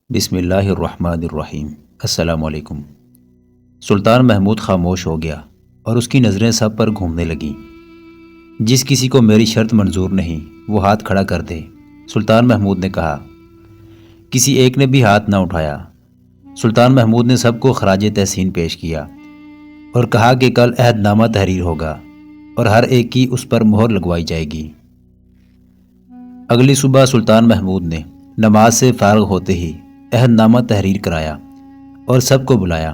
بسم اللہ الرحمن الرحیم۔ السلام علیکم۔ سلطان محمود خاموش ہو گیا اور اس کی نظریں سب پر گھومنے لگیں۔ جس کسی کو میری شرط منظور نہیں وہ ہاتھ کھڑا کر دے، سلطان محمود نے کہا۔ کسی ایک نے بھی ہاتھ نہ اٹھایا۔ سلطان محمود نے سب کو خراج تحسین پیش کیا اور کہا کہ کل عہد نامہ تحریر ہوگا اور ہر ایک کی اس پر مہر لگوائی جائے گی۔ اگلی صبح سلطان محمود نے نماز سے فارغ ہوتے ہی عہد نامہ تحریر کرایا اور سب کو بلایا۔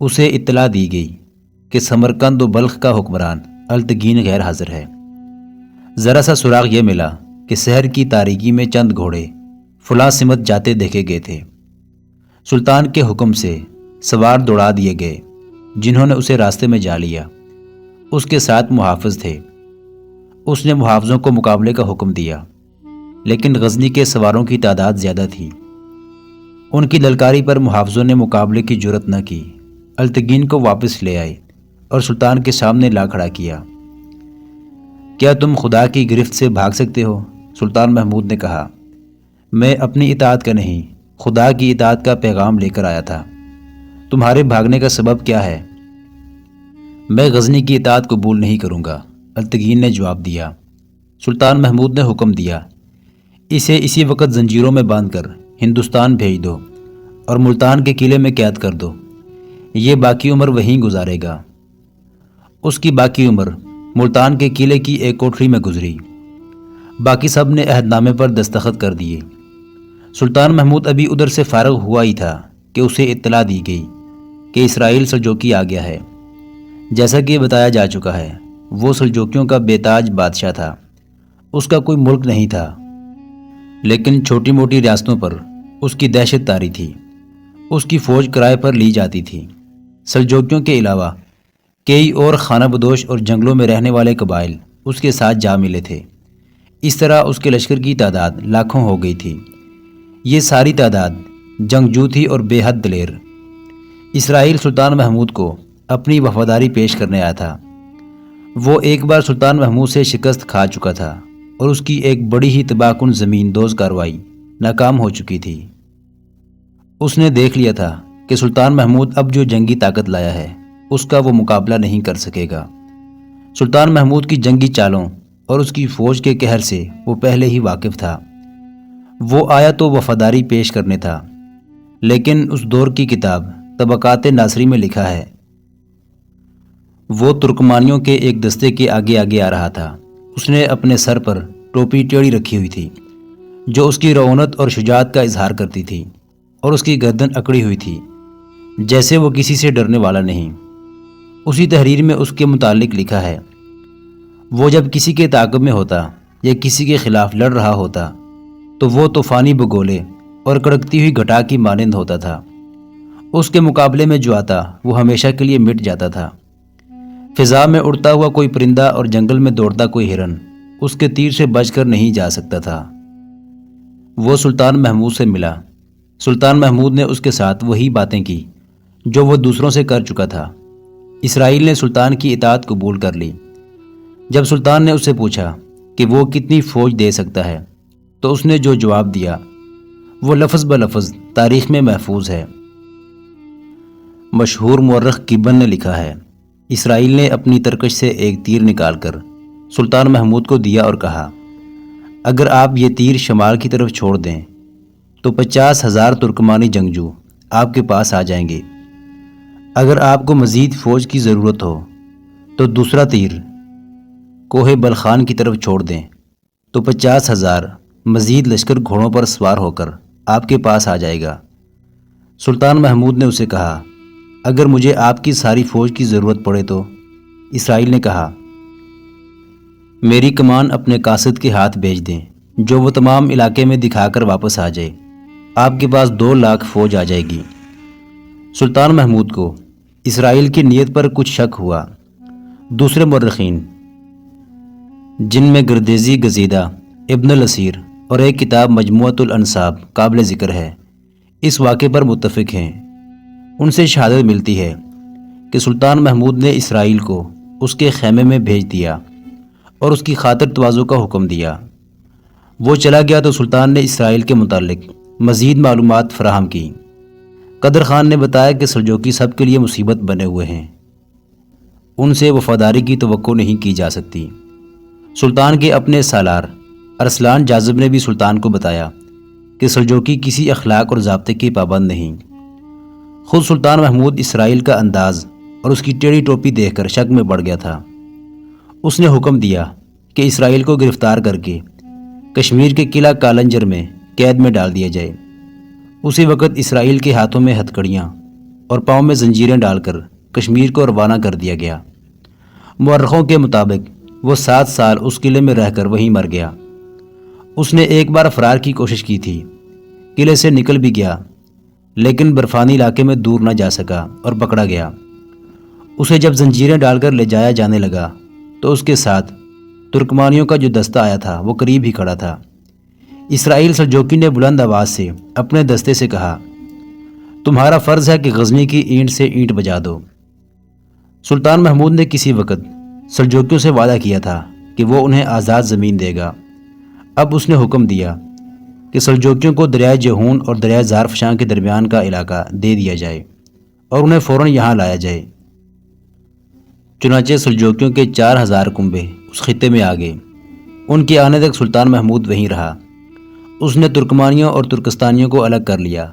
اسے اطلاع دی گئی کہ سمرقند و بلخ کا حکمران التگین غیر حاضر ہے۔ ذرا سا سراغ یہ ملا کہ شہر کی تاریکی میں چند گھوڑے فلاں سمت جاتے دیکھے گئے تھے۔ سلطان کے حکم سے سوار دوڑا دیے گئے جنہوں نے اسے راستے میں جا لیا۔ اس کے ساتھ محافظ تھے۔ اس نے محافظوں کو مقابلے کا حکم دیا، لیکن غزنی کے سواروں کی تعداد زیادہ تھی۔ ان کی للکاری پر محافظوں نے مقابلے کی جرت نہ کی۔ التگین کو واپس لے آئے اور سلطان کے سامنے لا کھڑا کیا۔ کیا تم خدا کی گرفت سے بھاگ سکتے ہو؟ سلطان محمود نے کہا۔ میں اپنی اطاعت کا نہیں، خدا کی اطاعت کا پیغام لے کر آیا تھا۔ تمہارے بھاگنے کا سبب کیا ہے؟ میں غزنی کی اطاعت قبول نہیں کروں گا، التگین نے جواب دیا۔ سلطان محمود نے حکم دیا، اسے اسی وقت زنجیروں میں باندھ کر ہندوستان بھیج دو اور ملتان کے قلعے میں قید کر دو۔ یہ باقی عمر وہیں گزارے گا۔ اس کی باقی عمر ملتان کے قلعے کی ایک کوٹری میں گزری۔ باقی سب نے عہد نامے پر دستخط کر دیے۔ سلطان محمود ابھی ادھر سے فارغ ہوا ہی تھا کہ اسے اطلاع دی گئی کہ اسرائیل سلجوقی آ گیا ہے۔ جیسا کہ بتایا جا چکا ہے، وہ سلجوقیوں کا بے تاج بادشاہ تھا۔ اس کا کوئی ملک نہیں تھا، لیکن چھوٹی موٹی ریاستوں پر اس کی دہشت طاری تھی۔ اس کی فوج کرائے پر لی جاتی تھی۔ سلجوقیوں کے علاوہ کئی اور خانہ بدوش اور جنگلوں میں رہنے والے قبائل اس کے ساتھ جا ملے تھے۔ اس طرح اس کے لشکر کی تعداد لاکھوں ہو گئی تھی۔ یہ ساری تعداد جنگجو تھی اور بے حد دلیر۔ اسرائیل سلطان محمود کو اپنی وفاداری پیش کرنے آیا تھا۔ وہ ایک بار سلطان محمود سے شکست کھا چکا تھا اور اس کی ایک بڑی ہی تباہ کن زمین دوز کارروائی ناکام ہو چکی تھی۔ اس نے دیکھ لیا تھا کہ سلطان محمود اب جو جنگی طاقت لایا ہے اس کا وہ مقابلہ نہیں کر سکے گا۔ سلطان محمود کی جنگی چالوں اور اس کی فوج کے قہر سے وہ پہلے ہی واقف تھا۔ وہ آیا تو وفاداری پیش کرنے تھا، لیکن اس دور کی کتاب طبقات ناصری میں لکھا ہے، وہ ترکمانیوں کے ایک دستے کے آگے آگے آ رہا تھا۔ اس نے اپنے سر پر ٹوپی ٹیڑھی رکھی ہوئی تھی جو اس کی رعونت اور شجاعت کا اظہار کرتی تھی، اور اس کی گردن اکڑی ہوئی تھی جیسے وہ کسی سے ڈرنے والا نہیں۔ اسی تحریر میں اس کے متعلق لکھا ہے، وہ جب کسی کے تعاقب میں ہوتا یا کسی کے خلاف لڑ رہا ہوتا تو وہ طوفانی بگولے اور کڑکتی ہوئی گھٹا کی مانند ہوتا تھا۔ اس کے مقابلے میں جو آتا وہ ہمیشہ کے لیے مٹ جاتا تھا۔ فضا میں اڑتا ہوا کوئی پرندہ اور جنگل میں دوڑتا کوئی ہرن اس کے تیر سے بچ کر نہیں جا سکتا تھا۔ وہ سلطان محمود سے ملا۔ سلطان محمود نے اس کے ساتھ وہی باتیں کی جو وہ دوسروں سے کر چکا تھا۔ اسرائیل نے سلطان کی اطاعت قبول کر لی۔ جب سلطان نے اس سے پوچھا کہ وہ کتنی فوج دے سکتا ہے تو اس نے جو جواب دیا وہ لفظ بلفظ تاریخ میں محفوظ ہے۔ مشہور مورخ گبن نے لکھا ہے، اسرائیل نے اپنی ترکش سے ایک تیر نکال کر سلطان محمود کو دیا اور کہا، اگر آپ یہ تیر شمال کی طرف چھوڑ دیں تو 50,000 ترکمانی جنگجو آپ کے پاس آ جائیں گے۔ اگر آپ کو مزید فوج کی ضرورت ہو تو دوسرا تیر کوہ بلخان کی طرف چھوڑ دیں تو 50,000 مزید لشکر گھوڑوں پر سوار ہو کر آپ کے پاس آ جائے گا۔ سلطان محمود نے اسے کہا، اگر مجھے آپ کی ساری فوج کی ضرورت پڑے تو؟ اسرائیل نے کہا، میری کمان اپنے قاصد کے ہاتھ بھیج دیں جو وہ تمام علاقے میں دکھا کر واپس آ جائے۔ آپ کے پاس 2 لاکھ فوج آ جائے گی۔ سلطان محمود کو اسرائیل کی نیت پر کچھ شک ہوا۔ دوسرے مورخین جن میں گردیزی گزیدہ، ابن الاسیر اور ایک کتاب مجموعۃ الانساب قابل ذکر ہے، اس واقعے پر متفق ہیں۔ ان سے شہادت ملتی ہے کہ سلطان محمود نے اسرائیل کو اس کے خیمے میں بھیج دیا اور اس کی خاطر تواضع کا حکم دیا۔ وہ چلا گیا تو سلطان نے اسرائیل کے متعلق مزید معلومات فراہم کی۔ قدر خان نے بتایا کہ سلجوقی سب کے لیے مصیبت بنے ہوئے ہیں، ان سے وفاداری کی توقع نہیں کی جا سکتی۔ سلطان کے اپنے سالار ارسلان جاذب نے بھی سلطان کو بتایا کہ سلجوقی کسی اخلاق اور ضابطے کے پابند نہیں۔ خود سلطان محمود اسرائیل کا انداز اور اس کی ٹیڑھی ٹوپی دیکھ کر شک میں پڑ گیا تھا۔ اس نے حکم دیا کہ اسرائیل کو گرفتار کر کے کشمیر کے قلعہ کالنجر میں قید میں ڈال دیا جائے۔ اسی وقت اسرائیل کے ہاتھوں میں ہتھکڑیاں اور پاؤں میں زنجیریں ڈال کر کشمیر کو روانہ کر دیا گیا۔ مورخوں کے مطابق وہ 7 سال اس قلعے میں رہ کر وہیں مر گیا۔ اس نے ایک بار فرار کی کوشش کی تھی، قلعے سے نکل بھی گیا، لیکن برفانی علاقے میں دور نہ جا سکا اور پکڑا گیا۔ اسے جب زنجیریں ڈال کر لے جایا جانے لگا تو اس کے ساتھ ترکمانیوں کا جو دستہ آیا تھا وہ قریب ہی کھڑا تھا۔ اسرائیل سلجوقی نے بلند آواز سے اپنے دستے سے کہا، تمہارا فرض ہے کہ غزنی کی اینٹ سے اینٹ بجا دو۔ سلطان محمود نے کسی وقت سلجوقیوں سے وعدہ کیا تھا کہ وہ انہیں آزاد زمین دے گا۔ اب اس نے حکم دیا کہ سلجوقیوں کو دریائے جہون اور دریائے زارفشاں کے درمیان کا علاقہ دے دیا جائے اور انہیں فوراً یہاں لایا جائے۔ چنانچہ سلجوقیوں کے 4000 کنبے اس خطے میں آ گئے۔ ان کے آنے تک سلطان محمود وہیں رہا۔ اس نے ترکمانیوں اور ترکستانیوں کو الگ کر لیا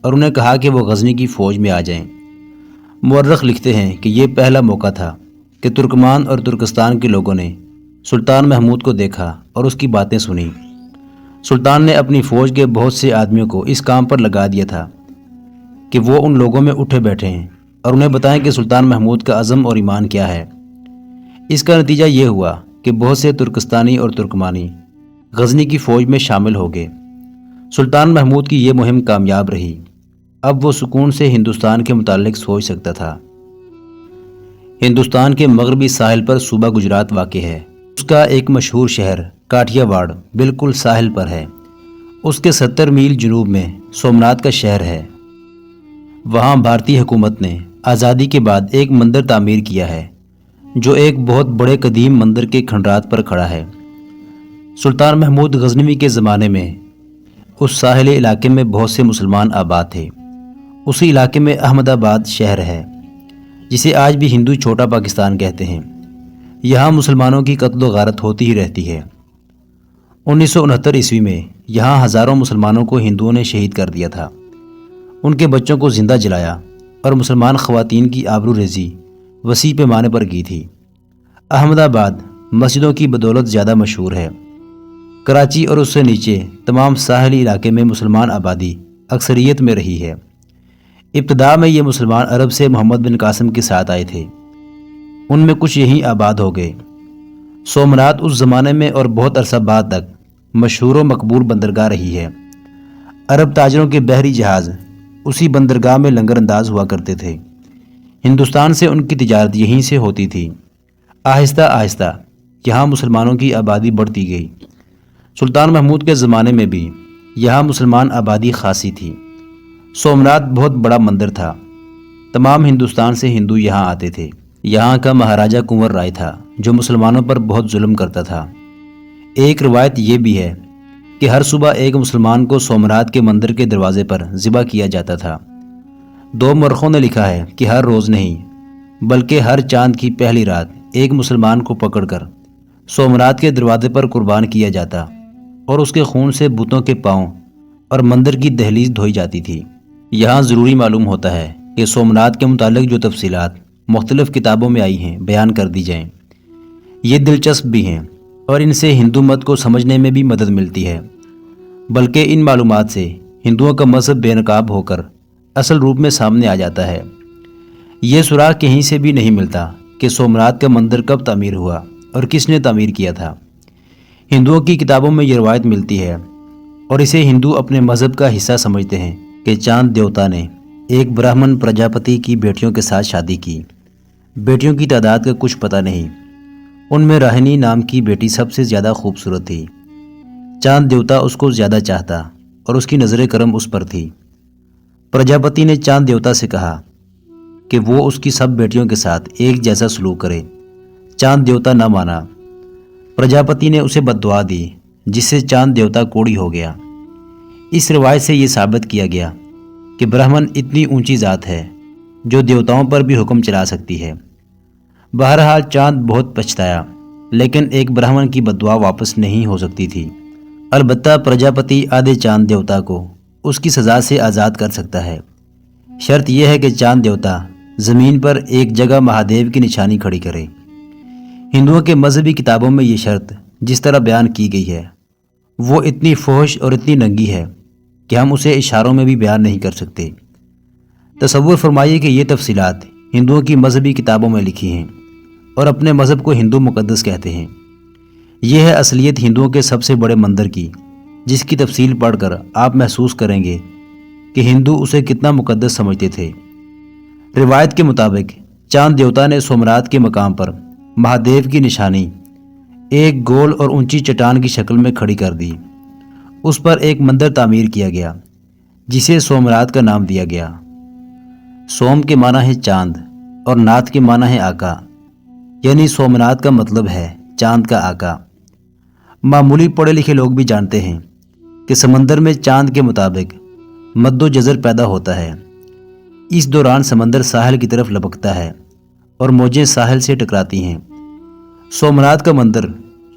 اور انہیں کہا کہ وہ غزنی کی فوج میں آ جائیں۔ مورخ لکھتے ہیں کہ یہ پہلا موقع تھا کہ ترکمان اور ترکستان کے لوگوں نے سلطان محمود کو دیکھا اور اس کی باتیں سنی۔ سلطان نے اپنی فوج کے بہت سے آدمیوں کو اس کام پر لگا دیا تھا کہ وہ ان لوگوں میں اٹھے بیٹھے ہیں اور انہیں بتائیں کہ سلطان محمود کا عزم اور ایمان کیا ہے۔ اس کا نتیجہ یہ ہوا کہ بہت سے ترکستانی اور ترکمانی غزنی کی فوج میں شامل ہو گئے۔ سلطان محمود کی یہ مہم کامیاب رہی۔ اب وہ سکون سے ہندوستان کے متعلق سوچ سکتا تھا۔ ہندوستان کے مغربی ساحل پر صوبہ گجرات واقع ہے۔ اس کا ایک مشہور شہر کاٹھیا واڑ بالکل ساحل پر ہے۔ اس کے 70 میل جنوب میں سومناتھ کا شہر ہے۔ وہاں بھارتی حکومت نے آزادی کے بعد ایک مندر تعمیر کیا ہے جو ایک بہت بڑے قدیم مندر کے کھنڈرات پر کھڑا ہے۔ سلطان محمود غزنوی کے زمانے میں اس ساحلی علاقے میں بہت سے مسلمان آباد تھے۔ اسی علاقے میں احمد آباد شہر ہے جسے آج بھی ہندو چھوٹا پاکستان کہتے ہیں۔ یہاں مسلمانوں کی قتل و غارت ہوتی ہی رہتی ہے۔ 1969 عیسوی میں یہاں ہزاروں مسلمانوں کو ہندوؤں نے شہید کر دیا تھا۔ ان کے بچوں کو زندہ جلایا اور مسلمان خواتین کی آبرو ریزی وسیع پیمانے پر کی تھی۔ احمد آباد مسجدوں کی بدولت زیادہ مشہور ہے۔ کراچی اور اس سے نیچے تمام ساحلی علاقے میں مسلمان آبادی اکثریت میں رہی ہے۔ ابتدا میں یہ مسلمان عرب سے محمد بن قاسم کے ساتھ آئے تھے۔ ان میں کچھ یہیں آباد ہو گئے۔ سومناتھ اس زمانے میں اور بہت عرصہ بعد تک مشہور و مقبول بندرگاہ رہی ہے۔ عرب تاجروں کے بحری جہاز اسی بندرگاہ میں لنگر انداز ہوا کرتے تھے۔ ہندوستان سے ان کی تجارت یہیں سے ہوتی تھی۔ آہستہ آہستہ یہاں مسلمانوں کی آبادی بڑھتی گئی۔ سلطان محمود کے زمانے میں بھی یہاں مسلمان آبادی خاصی تھی۔ سومناتھ بہت بڑا مندر تھا۔ تمام ہندوستان سے ہندو یہاں آتے تھے۔ یہاں کا مہاراجہ کنور رائے تھا جو مسلمانوں پر بہت ظلم کرتا تھا۔ ایک روایت یہ بھی ہے کہ ہر صبح ایک مسلمان کو سومناتھ کے مندر کے دروازے پر ذبح کیا جاتا تھا۔ 2 مورخوں نے لکھا ہے کہ ہر روز نہیں بلکہ ہر چاند کی پہلی رات ایک مسلمان کو پکڑ کر سومناتھ کے دروازے پر قربان کیا جاتا اور اس کے خون سے بتوں کے پاؤں اور مندر کی دہلیز دھوئی جاتی تھی۔ یہاں ضروری معلوم ہوتا ہے کہ سومناتھ کے متعلق جو تفصیلات مختلف کتابوں میں آئی ہیں بیان کر دی جائیں۔ یہ دلچسپ بھی ہیں اور ان سے ہندو مت کو سمجھنے میں بھی مدد ملتی ہے، بلکہ ان معلومات سے ہندوؤں کا مذہب بے نقاب ہو کر اصل روپ میں سامنے آ جاتا ہے۔ یہ سراغ کہیں سے بھی نہیں ملتا کہ سومناتھ کا مندر کب تعمیر ہوا اور کس نے تعمیر کیا تھا۔ ہندوؤں کی کتابوں میں یہ روایت ملتی ہے اور اسے ہندو اپنے مذہب کا حصہ سمجھتے ہیں کہ چاند دیوتا نے ایک برہمن پرجاپتی کی بیٹیوں کے ساتھ شادی کی۔ بیٹیوں کی تعداد کا کچھ پتہ نہیں۔ ان میں راہنی نام کی بیٹی سب سے زیادہ خوبصورت تھی۔ چاند دیوتا اس کو زیادہ چاہتا اور اس کی نظر کرم اس پر تھی۔ پرجاپتی نے چاند دیوتا سے کہا کہ وہ اس کی سب بیٹیوں کے ساتھ ایک جیسا سلوک کرے۔ چاند دیوتا نہ مانا۔ پرجاپتی نے اسے بد دعا دی جس سے چاند دیوتا کوڑی ہو گیا۔ اس روایت سے یہ ثابت کیا گیا کہ برہمن اتنی اونچی ذات ہے جو دیوتاؤں پر بھی حکم چلا سکتی ہے۔ بہرحال چاند بہت پچھتایا، لیکن ایک برہمن کی بددعا واپس نہیں ہو سکتی تھی۔ البتہ پرجاپتی آدھے چاند دیوتا کو اس کی سزا سے آزاد کر سکتا ہے۔ شرط یہ ہے کہ چاند دیوتا زمین پر ایک جگہ مہادیو کی نشانی کھڑی کرے۔ ہندوؤں کے مذہبی کتابوں میں یہ شرط جس طرح بیان کی گئی ہے وہ اتنی فحش اور اتنی ننگی ہے کہ ہم اسے اشاروں میں بھی بیان نہیں کر سکتے۔ تصور فرمائیے کہ یہ تفصیلات ہندوؤں کی مذہبی کتابوں میں لکھی ہیں اور اپنے مذہب کو ہندو مقدس کہتے ہیں۔ یہ ہے اصلیت ہندوؤں کے سب سے بڑے مندر کی، جس کی تفصیل پڑھ کر آپ محسوس کریں گے کہ ہندو اسے کتنا مقدس سمجھتے تھے۔ روایت کے مطابق چاند دیوتا نے سومناتھ کے مقام پر مہادیو کی نشانی ایک گول اور اونچی چٹان کی شکل میں کھڑی کر دی۔ اس پر ایک مندر تعمیر کیا گیا جسے سومناتھ کا نام دیا گیا۔ سوم کے معنی ہے چاند اور ناتھ کے معنی ہے آقا، یعنی سومناتھ کا مطلب ہے چاند کا آقا۔ معمولی پڑھے لکھے لوگ بھی جانتے ہیں کہ سمندر میں چاند کے مطابق مد و جزر پیدا ہوتا ہے۔ اس دوران سمندر ساحل کی طرف لپکتا ہے اور موجیں ساحل سے ٹکراتی ہیں۔ سومناتھ کا مندر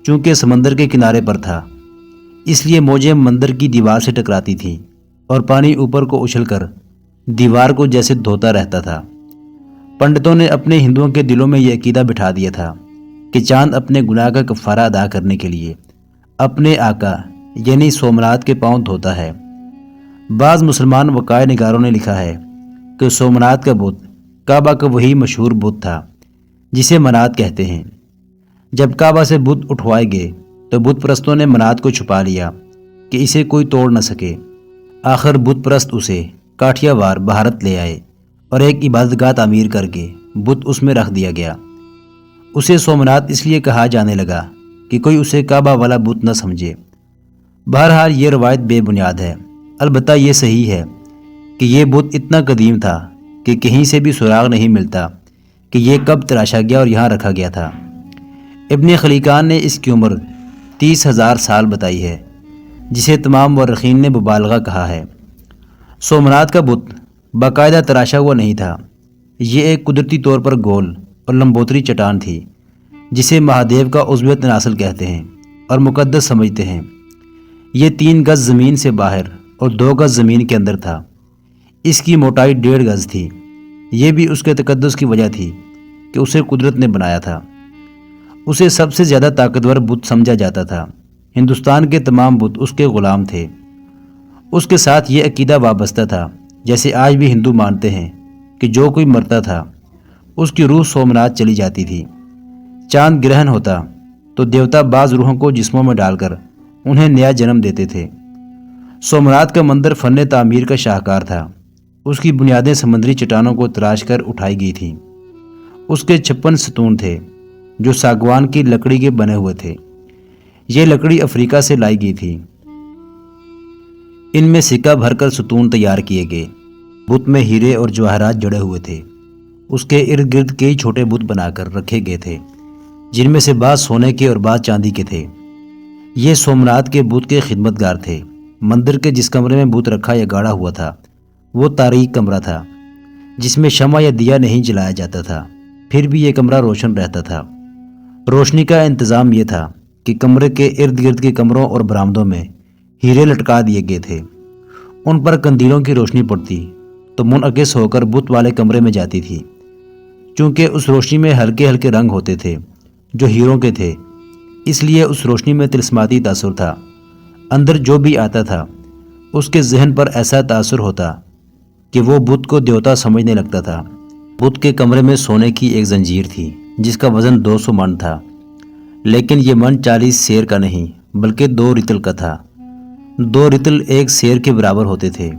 چونکہ سمندر کے کنارے پر تھا، اس لیے موجیں مندر کی دیوار سے ٹکراتی تھیں اور پانی اوپر کو اچھل کر دیوار کو جیسے دھوتا رہتا تھا۔ پنڈتوں نے اپنے ہندوؤں کے دلوں میں یہ عقیدہ بٹھا دیا تھا کہ چاند اپنے گناہ کا کفارہ ادا کرنے کے لیے اپنے آقا یعنی سومناتھ کے پاؤں دھوتا ہے۔ بعض مسلمان وقائع نگاروں نے لکھا ہے کہ سومناتھ کا بت کعبہ کا وہی مشہور بت تھا جسے منات کہتے ہیں۔ جب کعبہ سے بت اٹھوائے گئے تو بت پرستوں نے منات کو چھپا لیا کہ اسے کوئی توڑ نہ سکے۔ آخر بت پرست اسے کاٹھیا وار بھارت لے آئے اور ایک عبادت گاہ تعمیر کر کے بت اس میں رکھ دیا گیا۔ اسے سومناتھ اس لیے کہا جانے لگا کہ کوئی اسے کعبہ والا بت نہ سمجھے۔ بہرحال یہ روایت بے بنیاد ہے۔ البتہ یہ صحیح ہے کہ یہ بت اتنا قدیم تھا کہ کہیں سے بھی سراغ نہیں ملتا کہ یہ کب تراشا گیا اور یہاں رکھا گیا تھا۔ ابن خلیقان نے اس کی عمر 30,000 سال بتائی ہے، جسے تمام مورخین نے مبالغہ کہا ہے۔ سومناتھ کا بت باقاعدہ تراشا ہوا نہیں تھا، یہ ایک قدرتی طور پر گول اور لمبوتری چٹان تھی جسے مہادیو کا عضو تناسل کہتے ہیں اور مقدس سمجھتے ہیں۔ یہ 3 گز زمین سے باہر اور 2 گز زمین کے اندر تھا۔ اس کی موٹائی 1.5 گز تھی۔ یہ بھی اس کے تقدس کی وجہ تھی کہ اسے قدرت نے بنایا تھا۔ اسے سب سے زیادہ طاقتور بت سمجھا جاتا تھا۔ ہندوستان کے تمام بت اس کے غلام تھے۔ اس کے ساتھ یہ عقیدہ وابستہ تھا جیسے آج بھی ہندو مانتے ہیں کہ جو کوئی مرتا تھا اس کی روح سومناتھ چلی جاتی تھی۔ چاند گرہن ہوتا تو دیوتا بعض روحوں کو جسموں میں ڈال کر انہیں نیا جنم دیتے تھے۔ سومناتھ کا مندر فن تعمیر کا شاہکار تھا۔ اس کی بنیادیں سمندری چٹانوں کو تراش کر اٹھائی گئی تھیں۔ اس کے 56 ستون تھے جو ساگوان کی لکڑی کے بنے ہوئے تھے۔ یہ لکڑی افریقہ سے لائی گئی تھی۔ ان میں سکہ بھر کر ستون تیار کیے گئے۔ بت میں ہیرے اور جواہرات جڑے ہوئے تھے۔ اس کے ارد گرد کئی چھوٹے بت بنا کر رکھے گئے تھے، جن میں سے بعض سونے کے اور بعض چاندی کے تھے۔ یہ سومناتھ کے بت کے خدمتگار تھے۔ مندر کے جس کمرے میں بت رکھا یا گاڑا ہوا تھا وہ تاریک کمرہ تھا، جس میں شمع یا دیا نہیں جلایا جاتا تھا، پھر بھی یہ کمرہ روشن رہتا تھا۔ روشنی کا انتظام یہ تھا کہ کمرے کے ارد گرد کے کمروں اور برآمدوں میں ہیرے لٹکا دیے گئے تھے۔ ان پر قندیلوں کی روشنی پڑتی تو منعکس ہو کر بت والے کمرے میں جاتی تھی۔ چونکہ اس روشنی میں ہلکے ہلکے رنگ ہوتے تھے جو ہیروں کے تھے، اس لیے اس روشنی میں طلسماتی تاثر تھا۔ اندر جو بھی آتا تھا اس کے ذہن پر ایسا تاثر ہوتا کہ وہ بت کو دیوتا سمجھنے لگتا تھا۔ بت کے کمرے میں سونے کی ایک زنجیر تھی جس کا وزن 200 من تھا، لیکن یہ من 40 سیر کا نہیں بلکہ 2 رتل کا تھا۔ 2 رتل 1 سیر کے برابر ہوتے تھے۔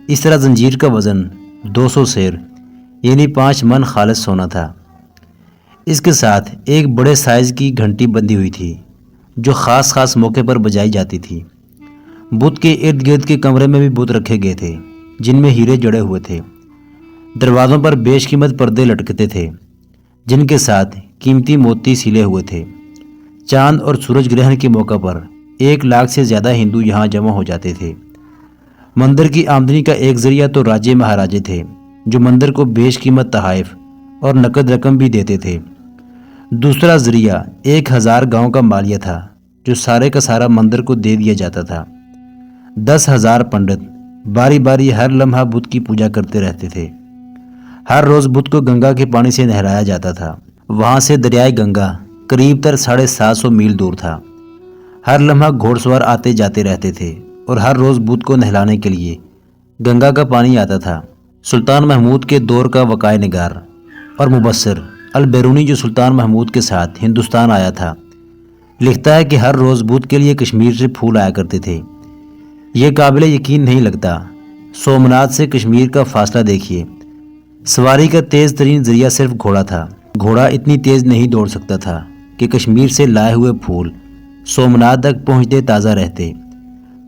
اس طرح زنجیر کا وزن 200 سیر یعنی 5 من خالص سونا تھا۔ اس کے ساتھ ایک بڑے سائز کی گھنٹی بندھی ہوئی تھی جو خاص موقع پر بجائی جاتی تھی۔ بت کے ارد گرد کے کمرے میں بھی بت رکھے گئے تھے جن میں ہیرے جڑے ہوئے تھے۔ دروازوں پر بیش قیمت پردے لٹکتے تھے جن کے ساتھ قیمتی موتی سلے ہوئے تھے۔ چاند اور سورج گرہن کے موقع پر 1 لاکھ سے زیادہ ہندو یہاں جمع ہو جاتے تھے۔ مندر کی آمدنی کا ایک ذریعہ تو راجے مہاراجے تھے جو مندر کو بیش قیمت تحائف اور نقد رقم بھی دیتے تھے۔ دوسرا ذریعہ 1000 گاؤں کا مالیہ تھا جو سارے کا سارا مندر کو دے دیا جاتا تھا۔ 10,000 پنڈت باری باری ہر لمحہ بت کی پوجا کرتے رہتے تھے۔ ہر روز بت کو گنگا کے پانی سے نہلایا جاتا تھا۔ وہاں سے دریائے گنگا قریب تر 750 میل دور تھا۔ ہر لمحہ گھوڑ سوار آتے جاتے رہتے تھے اور ہر روز بت کو نہلانے کے لیے گنگا کا پانی آتا تھا۔ سلطان محمود کے دور کا وقائے نگار اور مبصر البیرونی جو سلطان محمود کے ساتھ ہندوستان آیا تھا، لکھتا ہے کہ ہر روز بت کے لیے کشمیر سے پھول آیا کرتے تھے۔ یہ قابل یقین نہیں لگتا۔ سومناتھ سے کشمیر کا فاصلہ دیکھیے۔ سواری کا تیز ترین ذریعہ صرف گھوڑا تھا۔ گھوڑا اتنی تیز نہیں دوڑ سکتا تھا کہ کشمیر سے لائے ہوئے پھول سومناتھ تک پہنچتے تازہ رہتے۔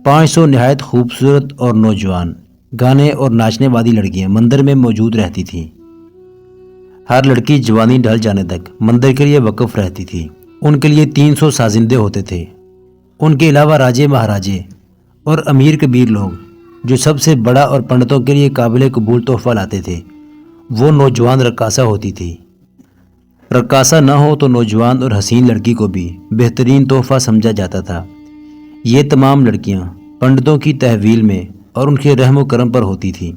500 نہایت خوبصورت اور نوجوان گانے اور ناچنے والی لڑکیاں مندر میں موجود رہتی تھیں۔ ہر لڑکی جوانی ڈھل جانے تک مندر کے لیے وقف رہتی تھی۔ ان کے لیے 300 سازندے ہوتے تھے۔ ان کے علاوہ راجے مہاراجے اور امیر کبیر لوگ جو سب سے بڑا اور پنڈتوں کے لیے قابل قبول تحفہ لاتے تھے وہ نوجوان رقاصہ ہوتی تھی۔ رقاصہ نہ ہو تو نوجوان اور حسین لڑکی کو بھی بہترین تحفہ سمجھا جاتا تھا۔ یہ تمام لڑکیاں پنڈتوں کی تحویل میں اور ان کے رحم و کرم پر ہوتی تھیں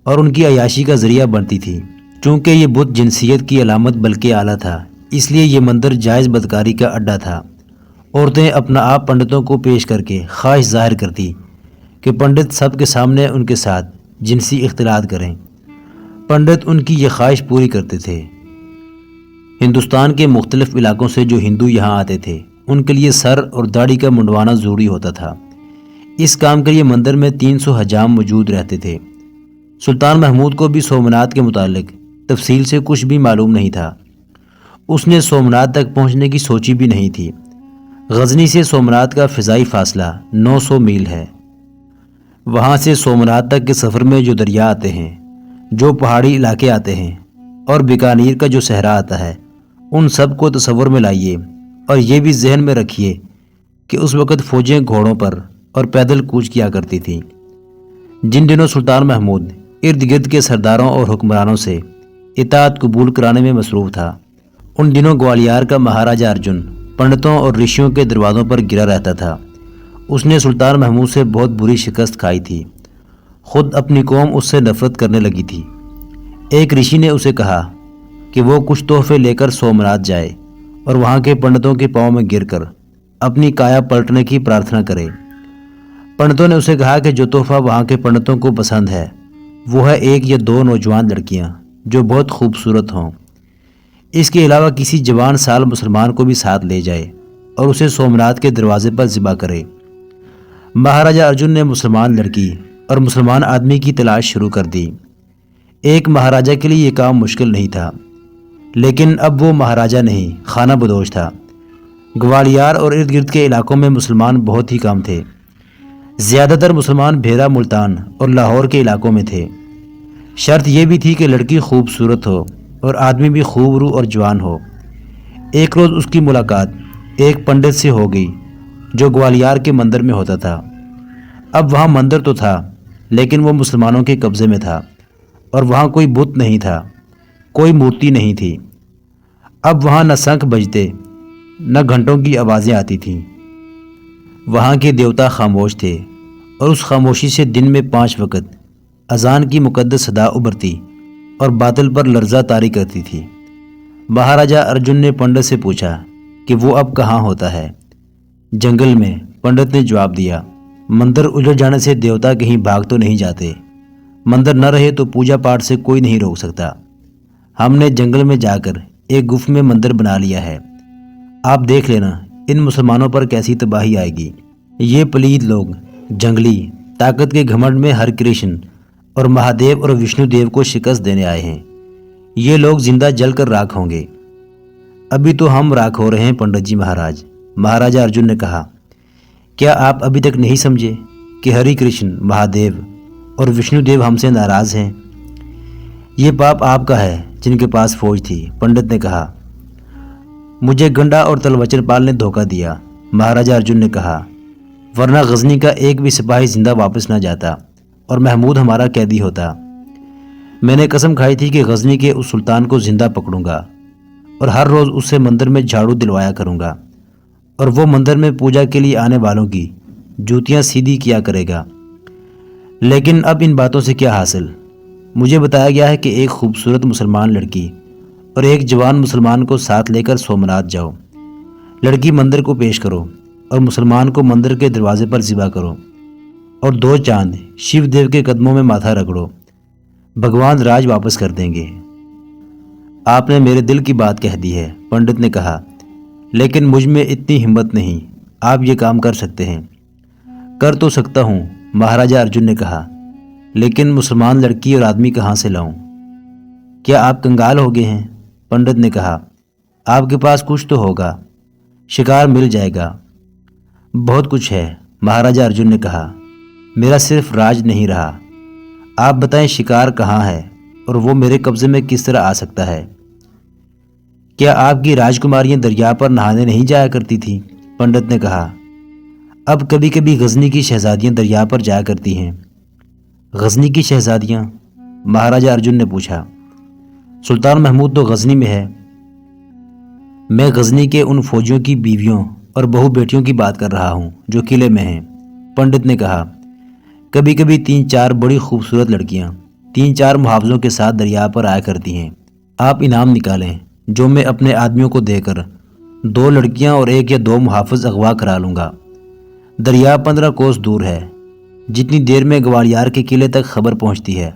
اور ان کی عیاشی کا ذریعہ بنتی تھیں۔ چونکہ یہ بت جنسیت کی علامت بلکہ اعلیٰ تھا، اس لیے یہ مندر جائز بدکاری کا اڈا تھا۔ عورتیں اپنا آپ پنڈتوں کو پیش کر کے خواہش ظاہر کرتی کہ پنڈت سب کے سامنے ان کے ساتھ جنسی اختلاط کریں۔ پنڈت ان کی یہ خواہش پوری کرتے تھے۔ ہندوستان کے مختلف علاقوں سے جو ہندو یہاں آتے تھے ان کے لیے سر اور داڑھی کا منڈوانا ضروری ہوتا تھا۔ اس کام کے لیے مندر میں 300 حجام موجود رہتے تھے۔ سلطان محمود کو بھی سومناتھ کے متعلق تفصیل سے کچھ بھی معلوم نہیں تھا۔ اس نے سومناتھ تک پہنچنے کی سوچی بھی نہیں تھی۔ غزنی سے سومناتھ کا فضائی فاصلہ 900 میل ہے۔ وہاں سے سومناتھ تک کے سفر میں جو دریا آتے ہیں، جو پہاڑی علاقے آتے ہیں اور بیکانیر کا جو صحرا آتا ہے، ان سب کو تصور میں لائیے اور یہ بھی ذہن میں رکھیے کہ اس وقت فوجیں گھوڑوں پر اور پیدل کوچ کیا کرتی تھیں۔ جن دنوں سلطان محمود ارد گرد کے سرداروں اور حکمرانوں سے اطاعت قبول کرانے میں مصروف تھا، ان دنوں گوالیار کا مہاراجہ ارجن پنڈتوں اور رشیوں کے دروازوں پر گرا رہتا تھا۔ اس نے سلطان محمود سے بہت بری شکست کھائی تھی۔ خود اپنی قوم اس سے نفرت کرنے لگی تھی۔ ایک رشی نے اسے کہا کہ وہ کچھ تحفے لے کر سومناتھ جائے اور وہاں کے پنڈتوں کے پاؤں میں گر کر اپنی کایا پلٹنے کی پرارتھنا کرے۔ پنڈتوں نے اسے کہا کہ جو تحفہ وہاں کے پنڈتوں کو پسند ہے وہ ہے 1 یا 2 نوجوان لڑکیاں جو بہت خوبصورت ہوں۔ اس کے علاوہ کسی جوان سال مسلمان کو بھی ساتھ لے جائے اور اسے سومناتھ کے دروازے پر ذبح کرے۔ مہاراجہ ارجن نے مسلمان لڑکی اور مسلمان آدمی کی تلاش شروع کر دی۔ ایک مہاراجہ کے لیے یہ کام مشکل نہیں تھا، لیکن اب وہ مہاراجہ نہیں، خانہ بدوش تھا۔ گوالیار اور ارد گرد کے علاقوں میں مسلمان بہت ہی کم تھے۔ زیادہ تر مسلمان بھیرا، ملتان اور لاہور کے علاقوں میں تھے۔ شرط یہ بھی تھی کہ لڑکی خوبصورت ہو اور آدمی بھی خوب رو اور جوان ہو۔ ایک روز اس کی ملاقات ایک پنڈت سے ہو گئی جو گوالیار کے مندر میں ہوتا تھا۔ اب وہاں مندر تو تھا لیکن وہ مسلمانوں کے قبضے میں تھا اور وہاں کوئی بت نہیں تھا، کوئی مورتی نہیں تھی۔ اب وہاں نہ شنکھ بجتے نہ گھنٹوں کی آوازیں آتی تھیں۔ وہاں کے دیوتا خاموش تھے اور اس خاموشی سے دن میں 5 وقت اذان کی مقدس صدا ابھرتی اور باطل پر لرزہ طاری کرتی تھی۔ مہاراجہ ارجن نے پنڈت سے پوچھا کہ وہ اب کہاں ہوتا ہے۔ جنگل میں، پنڈت نے جواب دیا۔ مندر اجڑ جانے سے دیوتا کہیں بھاگ تو نہیں جاتے۔ مندر نہ رہے تو پوجا پاٹ سے کوئی نہیں روک سکتا۔ ہم نے جنگل میں جا کر ایک گفت میں مندر بنا لیا ہے۔ آپ دیکھ لینا ان مسلمانوں پر کیسی تباہی آئے گی۔ یہ پلید لوگ جنگلی طاقت کے گھمنڈ میں ہر کرشن اور مہادیو اور وشنو دیو کو شکست دینے آئے ہیں۔ یہ لوگ زندہ جل کر راکھ ہوں گے۔ ابھی تو ہم راکھ ہو رہے ہیں پنڈت جی مہاراج، مہاراجہ ارجن نے کہا۔ کیا آپ ابھی تک نہیں سمجھے کہ ہری کرشن، مہادیو اور وشنو دیو ہم سے ناراض ہیں؟ یہ پاپ آپ کا ہے جن کے پاس فوج تھی، پنڈت نے کہا۔ مجھے گنڈا اور تلوچن پال نے دھوکہ دیا، مہاراجہ ارجن نے کہا، ورنہ غزنی کا ایک بھی سپاہی زندہ واپس نہ جاتا۔ اور محمود ہمارا قیدی ہوتا۔ میں نے قسم کھائی تھی کہ غزنی کے اس سلطان کو زندہ پکڑوں گا اور ہر روز اس سے مندر میں جھاڑو دلوایا کروں گا، اور وہ مندر میں پوجا کے لیے آنے والوں کی جوتیاں سیدھی کیا کرے گا۔ لیکن اب ان باتوں سے کیا حاصل؟ مجھے بتایا گیا ہے کہ ایک خوبصورت مسلمان لڑکی اور ایک جوان مسلمان کو ساتھ لے کر سومناتھ جاؤ۔ لڑکی مندر کو پیش کرو اور مسلمان کو مندر کے دروازے پر ذبح کرو، اور 2 چاند شیو دیو کے قدموں میں ماتھا رگڑو، بھگوان راج واپس کر دیں گے۔ آپ نے میرے دل کی بات کہہ دی ہے، پنڈت نے کہا، لیکن مجھ میں اتنی ہمت نہیں۔ آپ یہ کام کر سکتے ہیں؟ کر تو سکتا ہوں، مہاراجہ ارجن نے کہا، لیکن مسلمان لڑکی اور آدمی کہاں سے لاؤں؟ کیا آپ کنگال ہو گئے ہیں؟ پنڈت نے کہا، آپ کے پاس کچھ تو ہوگا، شکار مل جائے گا۔ بہت کچھ ہے، مہاراجہ ارجن نے کہا، میرا صرف راج نہیں رہا۔ آپ بتائیں شکار کہاں ہے اور وہ میرے قبضے میں کس طرح آ سکتا ہے؟ کیا آپ کی راجکماریاں دریا پر نہانے نہیں جایا کرتی تھیں؟ پنڈت نے کہا، اب کبھی کبھی غزنی کی شہزادیاں دریا پر جایا کرتی ہیں۔ غزنی کی شہزادیاں؟ مہاراجہ ارجن نے پوچھا۔ سلطان محمود تو غزنی میں ہے۔ میں غزنی کے ان فوجیوں کی بیویوں اور بہو بیٹیوں کی بات کر رہا ہوں جو قلعے میں ہیں، پنڈت نے کہا۔ کبھی کبھی 3-4 بڑی خوبصورت لڑکیاں 3-4 محافظوں کے ساتھ دریا پر آیا کرتی ہیں۔ آپ انعام نکالیں جو میں اپنے آدمیوں کو دے کر 2 لڑکیاں اور 1 یا 2 محافظ اغوا کرا لوں گا۔ دریا 15 کوس دور ہے۔ جتنی دیر میں گوالیار کے قلعے تک خبر پہنچتی ہے،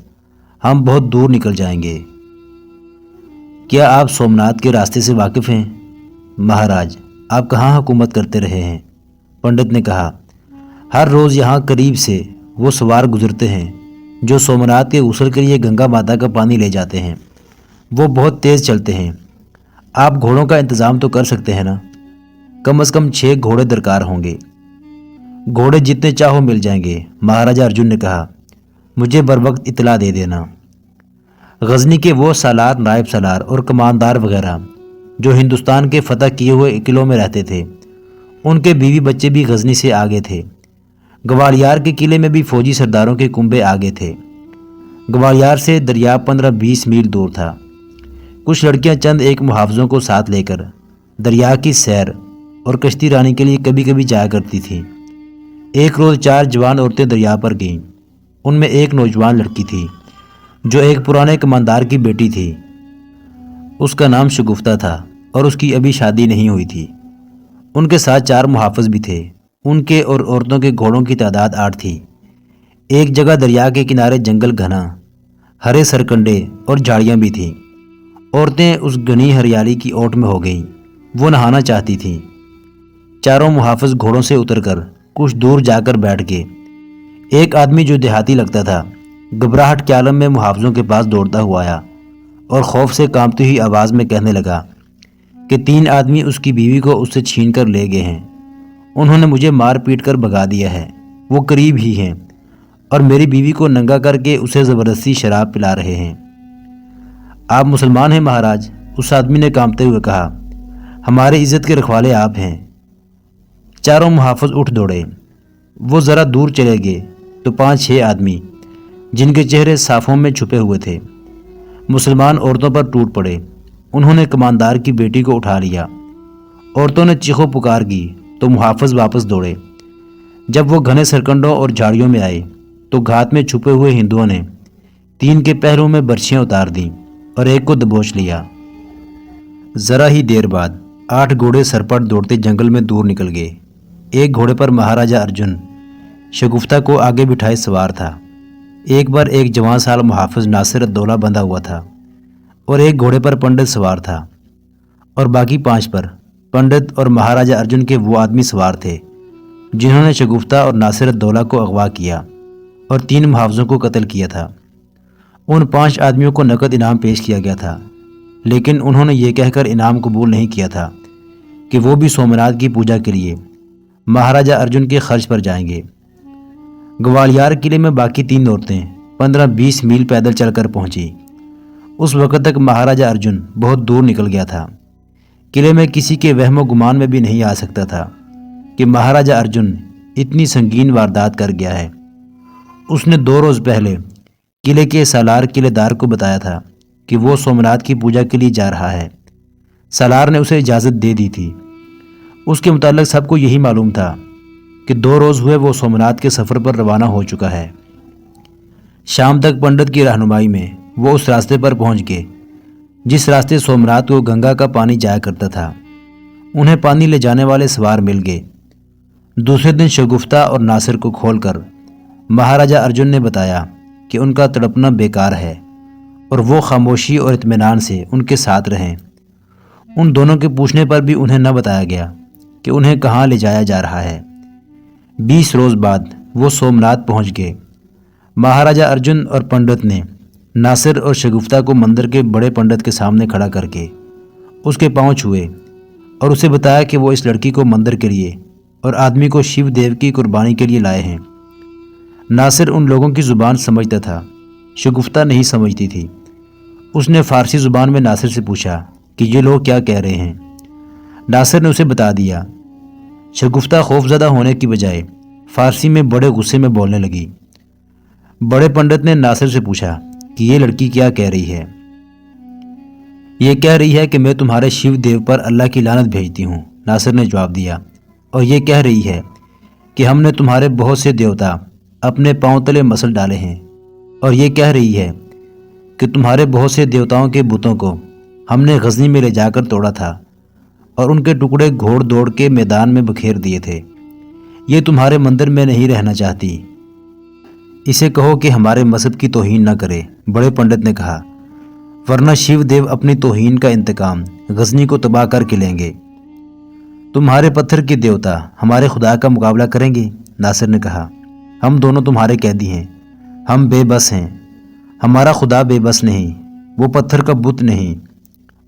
ہم بہت دور نکل جائیں گے۔ کیا آپ سومناتھ کے راستے سے واقف ہیں؟ مہاراج، آپ کہاں حکومت کرتے رہے ہیں؟ پنڈت نے کہا، ہر روز یہاں قریب سے وہ سوار گزرتے ہیں جو سومناتھ کے غسل کے لیے گنگا ماتا کا پانی لے جاتے ہیں۔ وہ بہت تیز چلتے ہیں۔ آپ گھوڑوں کا انتظام تو کر سکتے ہیں نا؟ کم از کم 6 گھوڑے درکار ہوں گے۔ گھوڑے جتنے چاہو مل جائیں گے، مہاراجہ ارجن نے کہا، مجھے بروقت اطلاع دے دینا۔ غزنی کے وہ سالار، نائب سالار اور کماندار وغیرہ جو ہندوستان کے فتح کیے ہوئے قلعوں میں رہتے تھے، ان کے بیوی بچے بھی غزنی سے آگے تھے۔ گوالیار کے قلعے میں بھی فوجی سرداروں کے کنبے آگے تھے۔ گوالیار سے دریا 15-20 میل دور تھا۔ کچھ لڑکیاں چند 1 محافظوں کو ساتھ لے کر دریا کی سیر اور کشتی رانی کے لیے کبھی کبھی جایا کرتی تھیں۔ ایک روز 4 جوان عورتیں دریا پر گئیں۔ ان میں ایک نوجوان لڑکی تھی جو ایک پرانے کماندار کی بیٹی تھی۔ اس کا نام شگفتہ تھا اور اس کی ابھی شادی نہیں ہوئی تھی۔ ان کے ساتھ 4 محافظ بھی تھے۔ ان کے اور عورتوں کے گھوڑوں کی تعداد 8 تھی۔ ایک جگہ دریا کے کنارے جنگل گھنا، ہرے سرکنڈے اور جھاڑیاں بھی تھیں۔ عورتیں اس گھنی ہریالی کی اوٹ میں ہو گئیں۔ وہ نہانا چاہتی تھیں۔ چاروں محافظ گھوڑوں سے اتر کر کچھ دور جا کر بیٹھ گئے۔ ایک آدمی جو دیہاتی لگتا تھا گھبراہٹ کے عالم میں محافظوں کے پاس دوڑتا ہوا آیا اور خوف سے کانپتی ہوئی آواز میں کہنے لگا کہ 3 آدمی اس کی بیوی کو اس سے چھین کر لے گئے ہیں۔ انہوں نے مجھے مار پیٹ کر بھگا دیا ہے۔ وہ قریب ہی ہیں اور میری بیوی کو ننگا کر کے اسے زبردستی شراب پلا رہے ہیں۔ آپ مسلمان ہیں مہاراج؟ اس آدمی نے کانپتے ہوئے کہا۔ ہمارے عزت کے رکھوالے آپ ہیں۔ چاروں محافظ اٹھ دوڑے۔ وہ ذرا دور چلے گئے تو 5-6 آدمی جن کے چہرے صافوں میں چھپے ہوئے تھے مسلمان عورتوں پر ٹوٹ پڑے۔ انہوں نے کماندار کی بیٹی کو اٹھا لیا۔ عورتوں نے چیخو پکار کی تو محافظ واپس دوڑے۔ جب وہ گھنے سرکنڈوں اور جھاڑیوں میں آئے تو گھات میں چھپے ہوئے ہندوؤں نے 3 کے پہلوں میں برچھیاں اتار دیں اور ایک کو دبوچ لیا۔ ذرا ہی دیر بعد 8 گھوڑے سرپٹ دوڑتے جنگل میں دور نکل گئے۔ ایک گھوڑے پر مہاراجہ ارجن شگفتہ کو آگے بٹھائے سوار تھا۔ ایک بار ایک جوان سال محافظ ناصر الدولہ بندھا ہوا تھا اور ایک گھوڑے پر پنڈت سوار تھا، اور باقی 5 پر پنڈت اور مہاراجہ ارجن کے وہ آدمی سوار تھے جنہوں نے شگفتہ اور ناصر الدولہ کو اغوا کیا اور 3 محافظوں کو قتل کیا تھا۔ ان 5 آدمیوں کو نقد انعام پیش کیا گیا تھا، لیکن انہوں نے یہ کہہ کر انعام قبول نہیں کیا تھا کہ وہ بھی سومناتھ کی پوجا کے لیے مہاراجہ ارجن کے خرچ پر جائیں گے۔ گوالیار قلعے میں باقی 3 عورتیں 15-20 میل پیدل چل کر پہنچی۔ اس وقت تک مہاراجہ ارجن بہت دور نکل گیا تھا۔ قلعے میں کسی کے وہم و گمان میں بھی نہیں آ سکتا تھا کہ مہاراجہ ارجن اتنی سنگین واردات کر گیا ہے۔ اس نے 2 روز پہلے قلعے کے سالار قلعے دار کو بتایا تھا کہ وہ سومناتھ کی پوجا کے لیے جا رہا ہے۔ سالار نے اسے اجازت دے دی تھی۔ اس کے متعلق سب کو یہی معلوم تھا کہ 2 روز ہوئے وہ سومناتھ کے سفر پر روانہ ہو چکا ہے۔ شام تک پنڈت کی رہنمائی میں وہ اس راستے پر پہنچ گئے جس راستے سومناتھ کو گنگا کا پانی جایا کرتا تھا۔ انہیں پانی لے جانے والے سوار مل گئے۔ دوسرے دن شگفتہ اور ناصر کو کھول کر مہاراجا ارجن نے بتایا کہ ان کا تڑپنا بیکار ہے اور وہ خاموشی اور اطمینان سے ان کے ساتھ رہیں۔ ان دونوں کے پوچھنے پر بھی انہیں نہ بتایا گیا کہ انہیں کہاں لے جایا جا رہا ہے۔ 20 روز بعد وہ سومناتھ پہنچ گئے۔ مہاراجا ارجن اور پنڈت نے ناصر اور شگفتہ کو مندر کے بڑے پنڈت کے سامنے کھڑا کر کے اس کے پاؤں چھوئے اور اسے بتایا کہ وہ اس لڑکی کو مندر کے لیے اور آدمی کو شیو دیو کی قربانی کے لیے لائے ہیں۔ ناصر ان لوگوں کی زبان سمجھتا تھا، شگفتہ نہیں سمجھتی تھی۔ اس نے فارسی زبان میں ناصر سے پوچھا کہ یہ لوگ کیا کہہ رہے ہیں۔ ناصر نے اسے بتا دیا۔ شگفتہ خوف زدہ ہونے کی بجائے فارسی میں بڑے غصے میں بولنے لگی۔ بڑے پنڈت نے ناصر سے پوچھا کہ یہ لڑکی کیا کہہ رہی ہے۔ یہ کہہ رہی ہے کہ میں تمہارے شیو دیو پر اللہ کی لعنت بھیجتی ہوں، ناصر نے جواب دیا، اور یہ کہہ رہی ہے کہ ہم نے تمہارے بہت سے دیوتا اپنے پاؤں تلے مسل ڈالے ہیں، اور یہ کہہ رہی ہے کہ تمہارے بہت سے دیوتاؤں کے بتوں کو ہم نے غزنی میں لے جا کر توڑا تھا اور ان کے ٹکڑے گھوڑ دوڑ کے میدان میں بکھیر دیے تھے۔ یہ تمہارے مندر میں نہیں رہنا چاہتی، اسے کہو کہ ہمارے مذہب کی توہین نہ کرے، بڑے پنڈت نے کہا، ورنہ شیو دیو اپنی توہین کا انتقام غزنی کو تباہ کر کے لیں گے۔ تمہارے پتھر کے دیوتا ہمارے خدا کا مقابلہ کریں گے، ناصر نے کہا، ہم دونوں تمہارے قیدی ہیں، ہم بے بس ہیں، ہمارا خدا بے بس نہیں، وہ پتھر کا بت نہیں،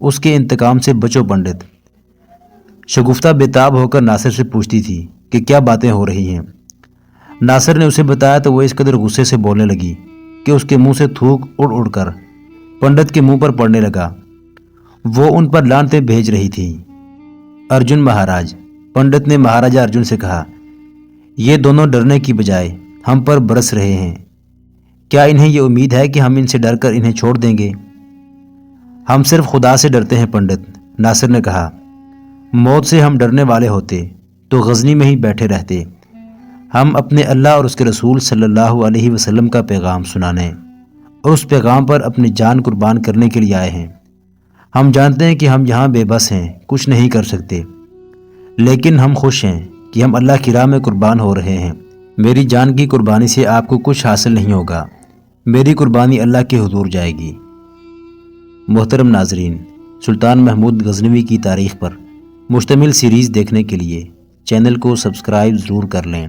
اس کے انتقام سے بچو پنڈت۔ شگفتہ بےتاب ہو کر ناصر سے پوچھتی تھی کہ کیا باتیں ہو رہی ہیں۔ ناصر نے اسے بتایا تو وہ اس قدر غصے سے بولنے لگی کہ اس کے منہ سے تھوک اڑ اڑ کر پنڈت کے منہ پر پڑنے لگا۔ وہ ان پر لعنتیں بھیج رہی تھی۔ ارجن مہاراج، پنڈت نے مہاراجا ارجن سے کہا، یہ دونوں ڈرنے کی بجائے ہم پر برس رہے ہیں، کیا انہیں یہ امید ہے کہ ہم ان سے ڈر کر انہیں چھوڑ دیں گے؟ ہم صرف خدا سے ڈرتے ہیں پنڈت، ناصر نے کہا، موت سے ہم ڈرنے والے ہوتے تو غزنی میں ہی بیٹھے رہتے۔ ہم اپنے اللہ اور اس کے رسول صلی اللہ علیہ وسلم کا پیغام سنانے اور اس پیغام پر اپنی جان قربان کرنے کے لیے آئے ہیں۔ ہم جانتے ہیں کہ ہم یہاں بے بس ہیں، کچھ نہیں کر سکتے، لیکن ہم خوش ہیں کہ ہم اللہ کی راہ میں قربان ہو رہے ہیں۔ میری جان کی قربانی سے آپ کو کچھ حاصل نہیں ہوگا، میری قربانی اللہ کے حضور جائے گی۔ محترم ناظرین، سلطان محمود غزنوی کی تاریخ پر مشتمل سیریز دیکھنے کے لیے چینل کو سبسکرائب ضرور کر لیں۔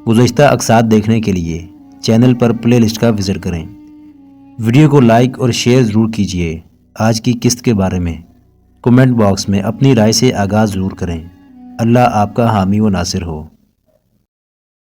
گزشتہ اقساط دیکھنے کے لیے چینل پر پلے لسٹ کا وزٹ کریں۔ ویڈیو کو لائک اور شیئر ضرور کیجیے۔ آج کی قسط کے بارے میں کمنٹ باکس میں اپنی رائے سے آغاز ضرور کریں۔ اللہ آپ کا حامی و ناصر ہو۔